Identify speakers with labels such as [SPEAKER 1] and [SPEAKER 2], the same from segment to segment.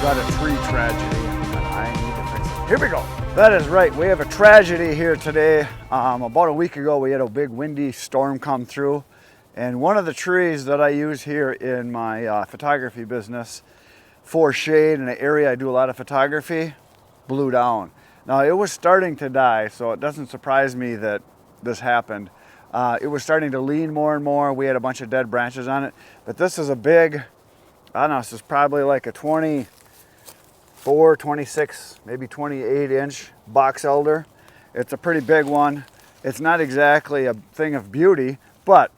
[SPEAKER 1] got a tree tragedy and I need to fix it. Here we go. That is right, we have a tragedy here today. About a week ago we had a big windy storm come through, and one of the trees that I use here in my photography business for shade in an area I do a lot of photography blew down. Now it was starting to die, so it doesn't surprise me that this happened. It was starting to lean more and more. We had a bunch of dead branches on it, but this is a big, I don't know, this is probably like a 24, 26, maybe 28 inch box elder. It's a pretty big one. It's not exactly a thing of beauty, but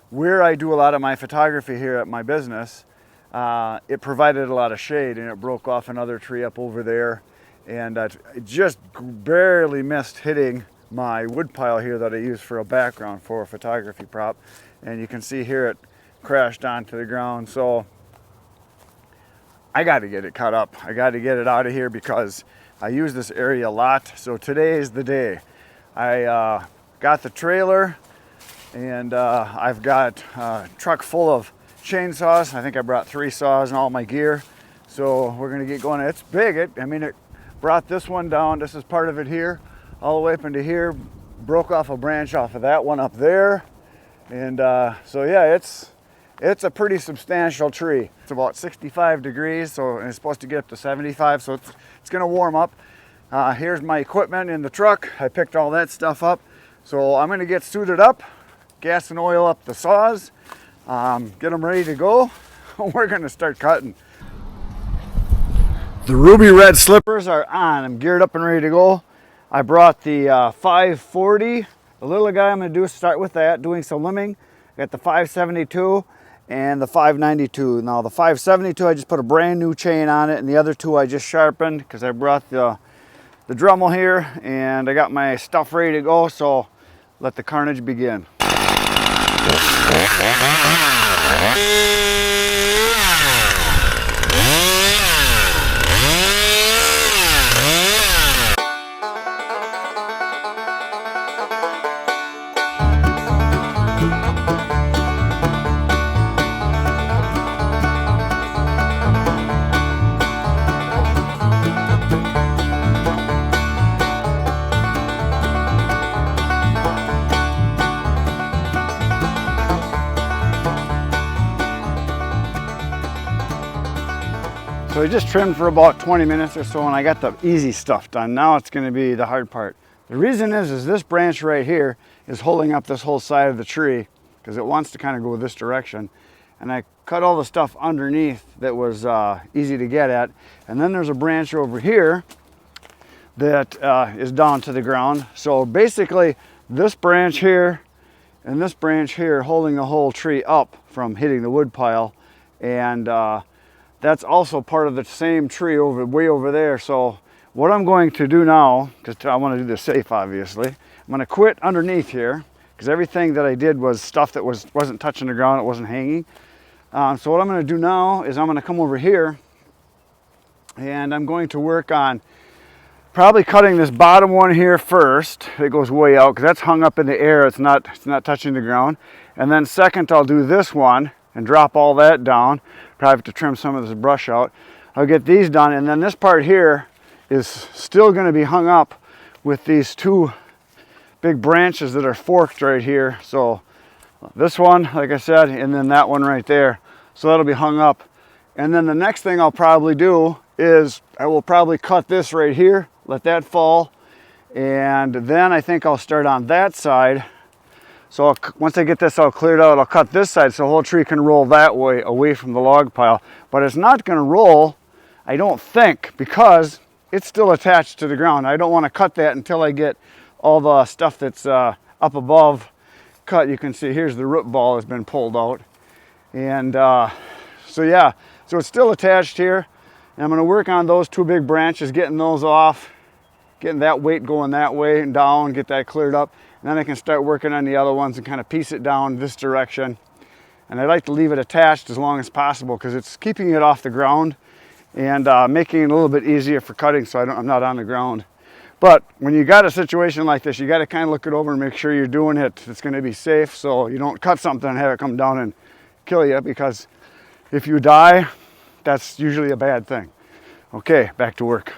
[SPEAKER 1] where I do a lot of my photography here at my business, it provided a lot of shade, and it broke off another tree up over there, and it just barely missed hitting my wood pile here that I use for a background for a photography prop. And you can see here it crashed onto the ground. So I got to get it cut up. I got to get it out of here because I use this area a lot. So today is the day. I got the trailer, and I've got a truck full of chainsaws. I think I brought 3 saws and all my gear. So we're gonna get going. It's big. It brought this one down. This is part of it here, all the way up into here. Broke off a branch off of that one up there. And so yeah, it's a pretty substantial tree. It's about 65 degrees, so it's supposed to get up to 75, so it's gonna warm up. Here's my equipment in the truck. I picked all that stuff up. So I'm gonna get suited up, gas and oil up the saws, get them ready to go. We're gonna start cutting. The ruby red slippers are on. I'm geared up and ready to go. I brought the 540, the little guy. I'm gonna start with that, doing some limbing. I got the 572 and the 592. Now the 572, I just put a brand new chain on it, and the other 2 I just sharpened because I brought the Dremel here, and I got my stuff ready to go. So let the carnage begin. So I just trimmed for about 20 minutes or so, and I got the easy stuff done. Now it's going to be the hard part. The reason is this branch right here is holding up this whole side of the tree because it wants to kind of go this direction. And I cut all the stuff underneath that was easy to get at. And then there's a branch over here that is down to the ground. So basically this branch here and this branch here holding the whole tree up from hitting the wood pile. And that's also part of the same tree way over there. So what I'm going to do now, because I want to do this safe obviously, I'm going to quit underneath here because everything that I did was stuff that wasn't touching the ground, it wasn't hanging. So what I'm going to do now is I'm going to come over here, and I'm going to work on probably cutting this bottom one here first. It goes way out because that's hung up in the air. It's not touching the ground. And then second, I'll do this one and drop all that down. Probably have to trim some of this brush out. I'll get these done, and then this part here is still going to be hung up with these 2 big branches that are forked right here. So this one, like I said, and then that one right there. So that'll be hung up. And then the next thing I'll probably do is I will probably cut this right here, let that fall, and then I think I'll start on that side. So once I get this all cleared out, I'll cut this side so the whole tree can roll that way away from the log pile. But it's not going to roll, I don't think, because it's still attached to the ground. I don't want to cut that until I get all the stuff that's up above cut. You can see here's the root ball has been pulled out. And so yeah, so it's still attached here. And I'm going to work on those 2 big branches, getting those off, getting that weight going that way and down, get that cleared up. And then I can start working on the other ones and kind of piece it down this direction. And I like to leave it attached as long as possible because it's keeping it off the ground and making it a little bit easier for cutting so I'm not on the ground. But when you got a situation like this, you got to kind of look it over and make sure you're doing it. It's going to be safe, so you don't cut something and have it come down and kill you, because if you die, that's usually a bad thing. Okay, back to work.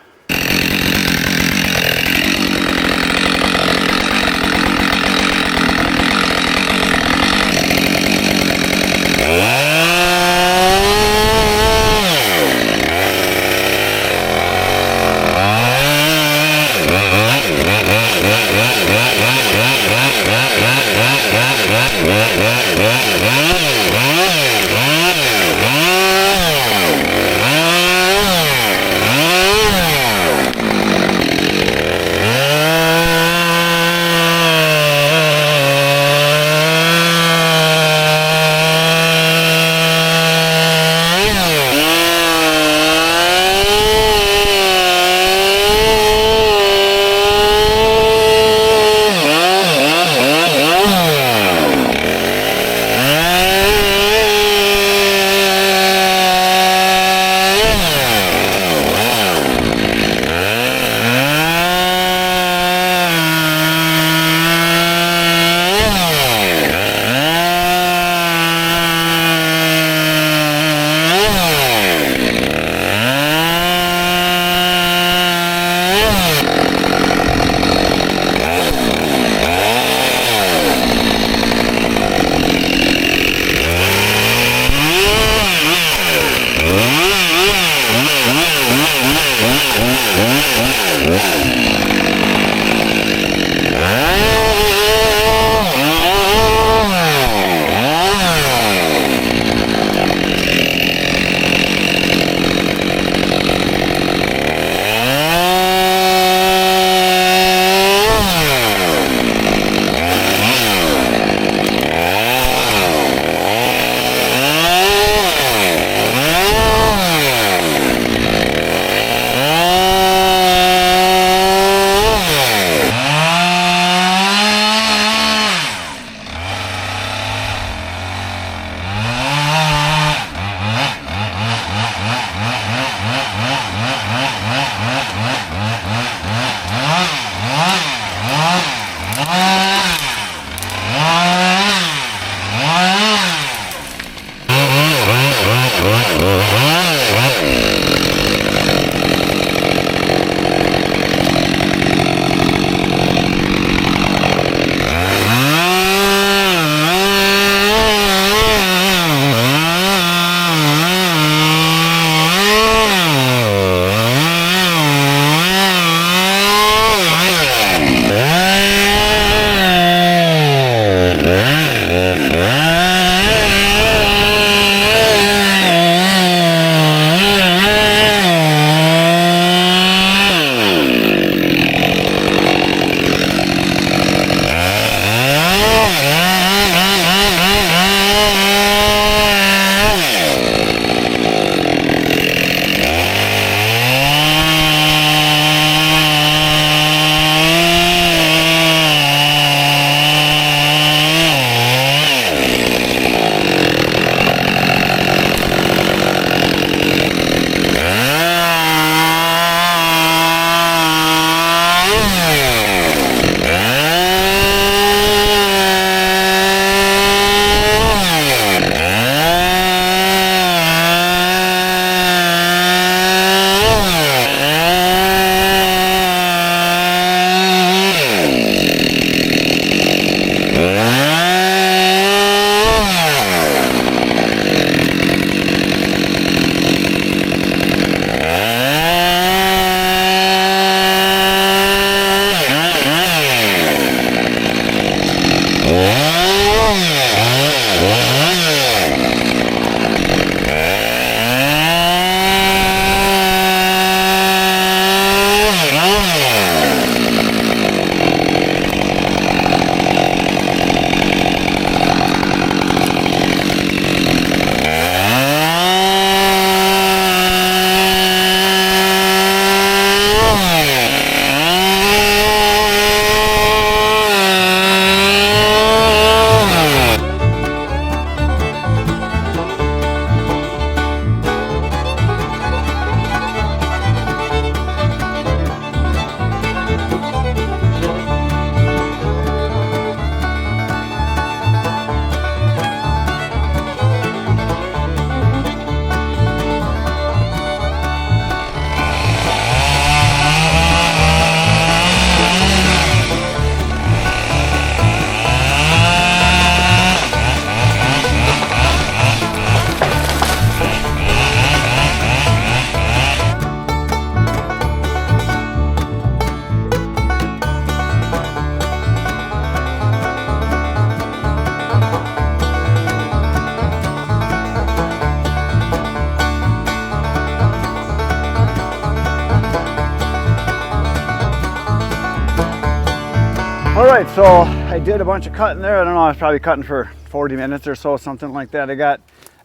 [SPEAKER 1] All right, so I did a bunch of cutting there. I don't know, I was probably cutting for 40 minutes or so, something like that.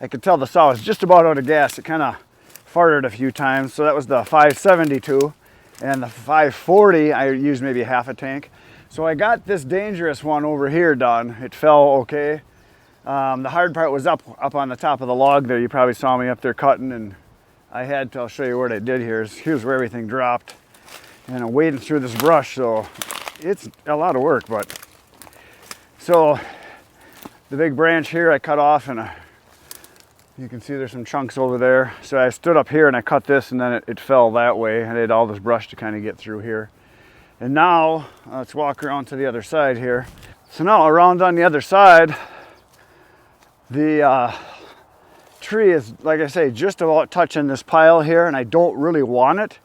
[SPEAKER 1] I could tell the saw was just about out of gas. It kind of farted a few times. So that was the 572, and the 540, I used maybe half a tank. So I got this dangerous one over here done. It fell okay. The hard part was up on the top of the log there. You probably saw me up there cutting, and I'll show you what I did here. Here's where everything dropped. And I'm wading through this brush, so it's a lot of work. But so the big branch here I cut off, and you can see there's some chunks over there. So I stood up here and I cut this, and then it fell that way. I had all this brush to kind of get through here. And now let's walk around to the other side here. So now around on the other side, the tree is, like I say, just about touching this pile here, and I don't really want it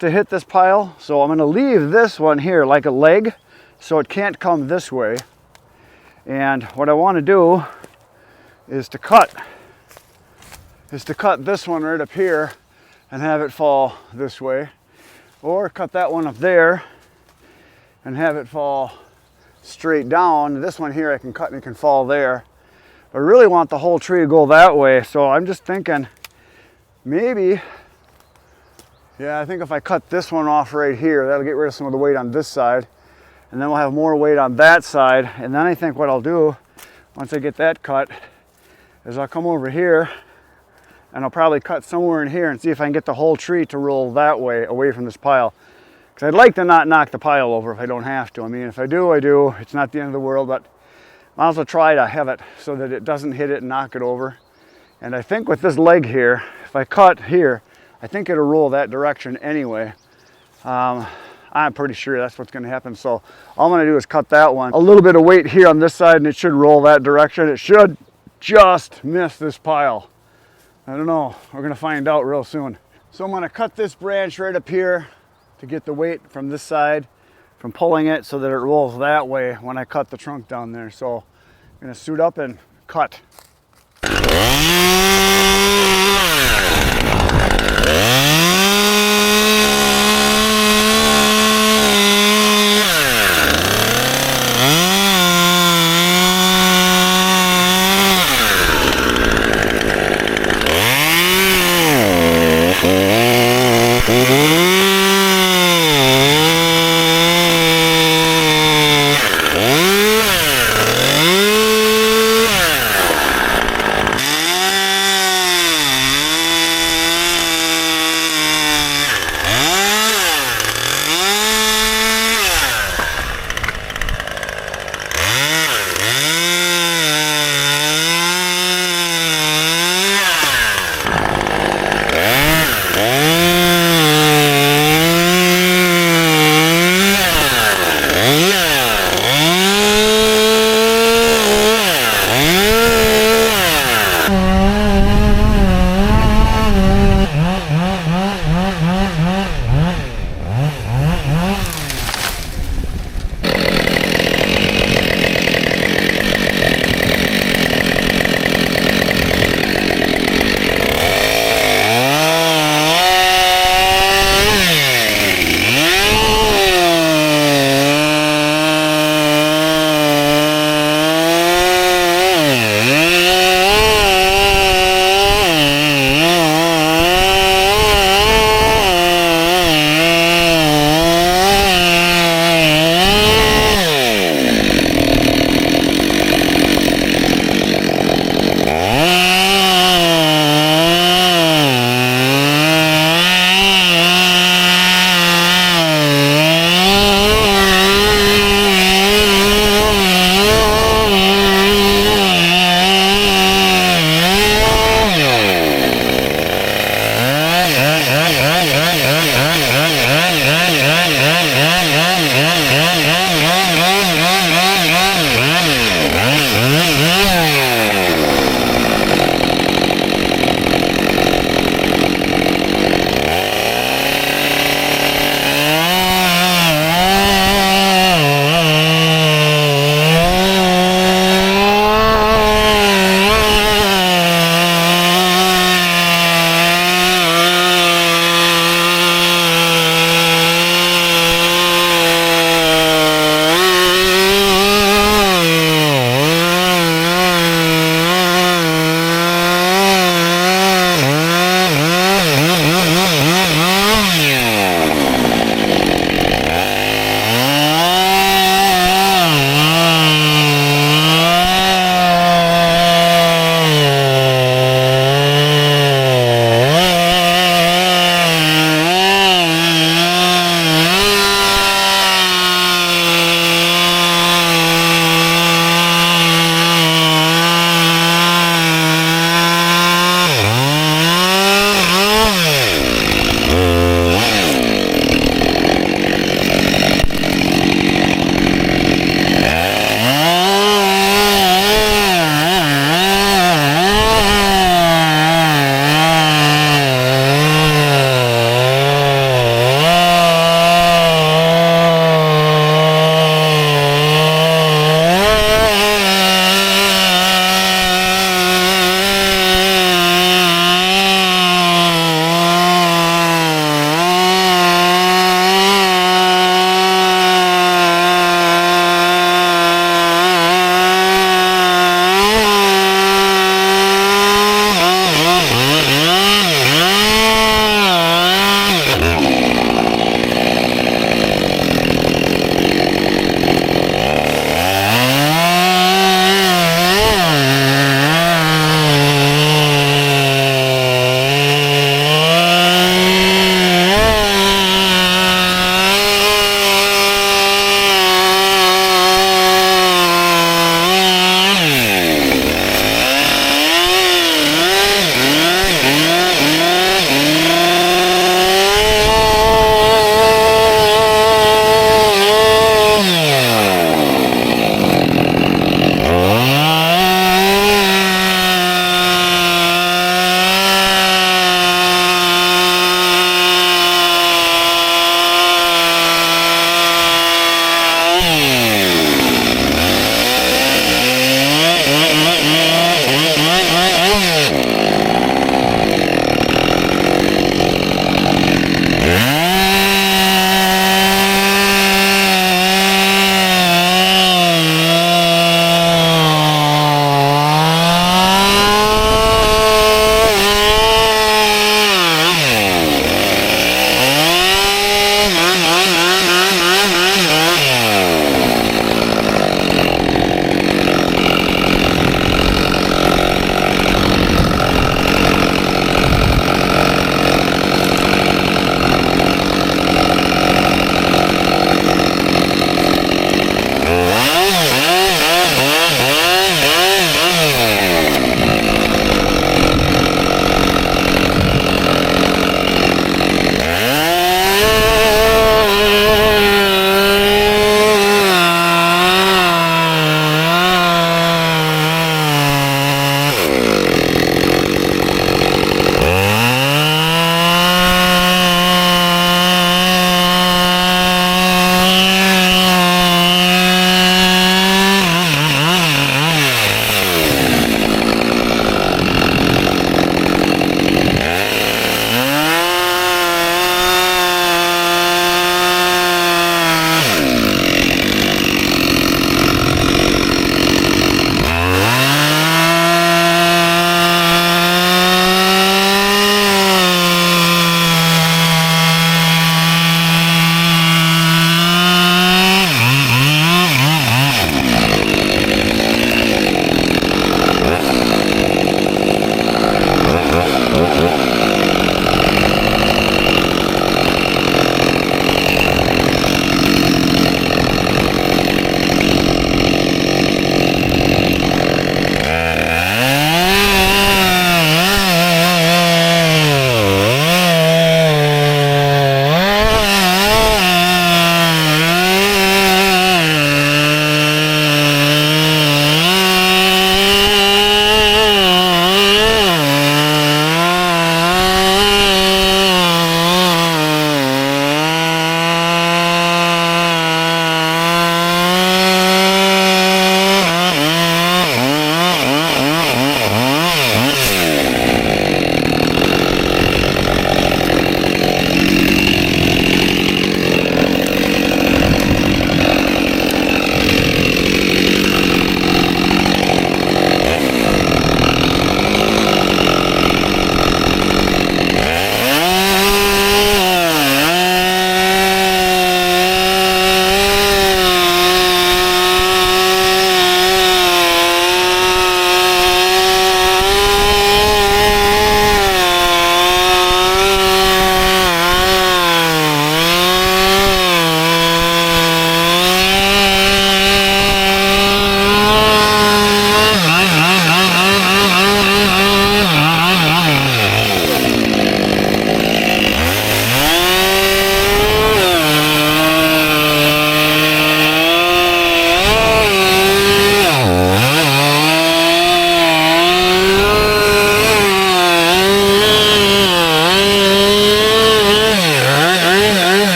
[SPEAKER 1] to hit this pile. So I'm going to leave this one here like a leg so it can't come this way. And what I want to do is to cut this one right up here and have it fall this way, or cut that one up there and have it fall straight down. This one here I can cut and it can fall there. I really want the whole tree to go that way, so I'm just thinking maybe, yeah, I think if I cut this one off right here, that'll get rid of some of the weight on this side, and then we'll have more weight on that side. And then I think what I'll do once I get that cut is I'll come over here and I'll probably cut somewhere in here and see if I can get the whole tree to roll that way away from this pile, because I'd like to not knock the pile over if I don't have to. I mean, if I do, I do. It's not the end of the world, but I'll also try to have it so that it doesn't hit it and knock it over. And I think with this leg here, if I cut here, I think it'll roll that direction anyway. I'm pretty sure that's what's going to happen. So all I'm going to do is cut that one. A little bit of weight here on this side, and it should roll that direction. It should just miss this pile. I don't know. We're going to find out real soon. So I'm going to cut this branch right up here to get the weight from this side from pulling it so that it rolls that way when I cut the trunk down there. So I'm going to suit up and cut.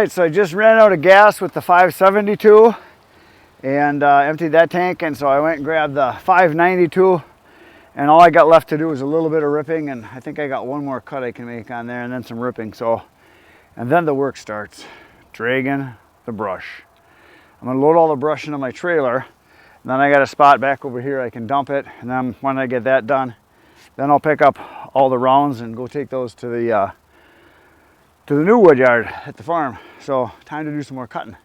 [SPEAKER 1] right, so I just ran out of gas with the 572 and emptied that tank, and so I went and grabbed the 592, and all I got left to do is a little bit of ripping, and I think I got one more cut I can make on there and then some ripping. So, and then the work starts, dragging the brush. I'm gonna load all the brush into my trailer, and then I got a spot back over here I can dump it, and then when I get that done, then I'll pick up all the rounds and go take those to the new wood yard at the farm. So time to do some more cutting.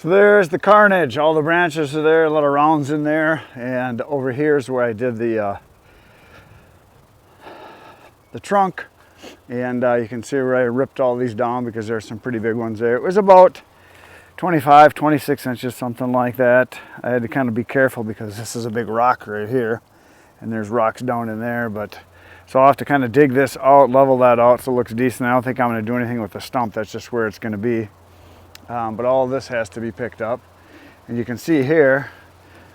[SPEAKER 1] So there's the carnage. All the branches are there, a lot of rounds in there, and over here is where I did the trunk. And you can see where I ripped all these down because there's some pretty big ones there. It was about 25, 26 inches, something like that. I had to kind of be careful because this is a big rock right here, and there's rocks down in there. But so I'll have to kind of dig this out, level that out so it looks decent. I don't think I'm going to do anything with the stump. That's just where it's going to be. But all of this has to be picked up. And you can see here,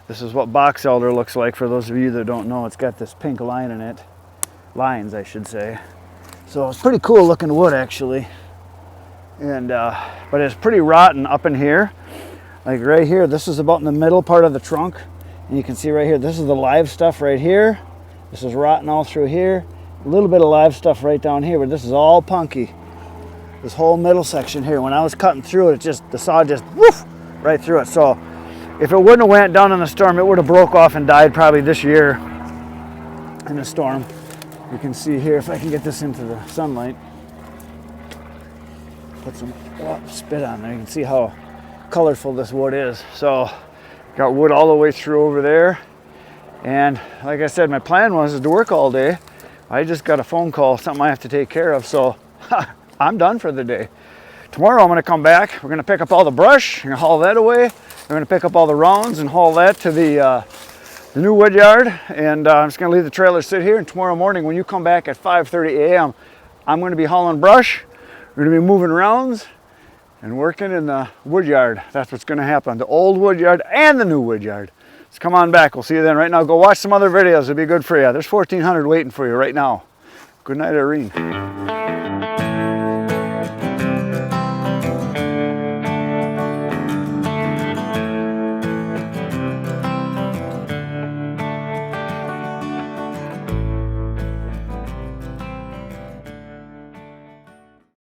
[SPEAKER 1] this is what box elder looks like. For those of you that don't know, it's got this pink line in it. Lines, I should say. So it's pretty cool looking wood, actually. And but it's pretty rotten up in here. Like right here, this is about in the middle part of the trunk. And you can see right here, this is the live stuff right here. This is rotten all through here. A little bit of live stuff right down here, but this is all punky. This whole middle section here, when I was cutting through it, the saw just woof right through it. So if it wouldn't have went down in the storm, it would have broke off and died probably this year in the storm. You can see here, if I can get this into the sunlight, put some spit on there. You can see how colorful this wood is. So got wood all the way through over there. And like I said, my plan was to work all day. I just got a phone call, something I have to take care of. So I'm done for the day. Tomorrow I'm going to come back. We're going to pick up all the brush and haul that away. We're going to pick up all the rounds and haul that to the new wood yard. And I'm just going to leave the trailer sit here. And tomorrow morning when you come back at 5:30 a.m., I'm going to be hauling brush. We're going to be moving rounds and working in the wood yard. That's what's going to happen. The old wood yard and the new wood yard. So come on back. We'll see you then. Right now, go watch some other videos. It'll be good for you. There's 1,400 waiting for you right now. Good night, Irene.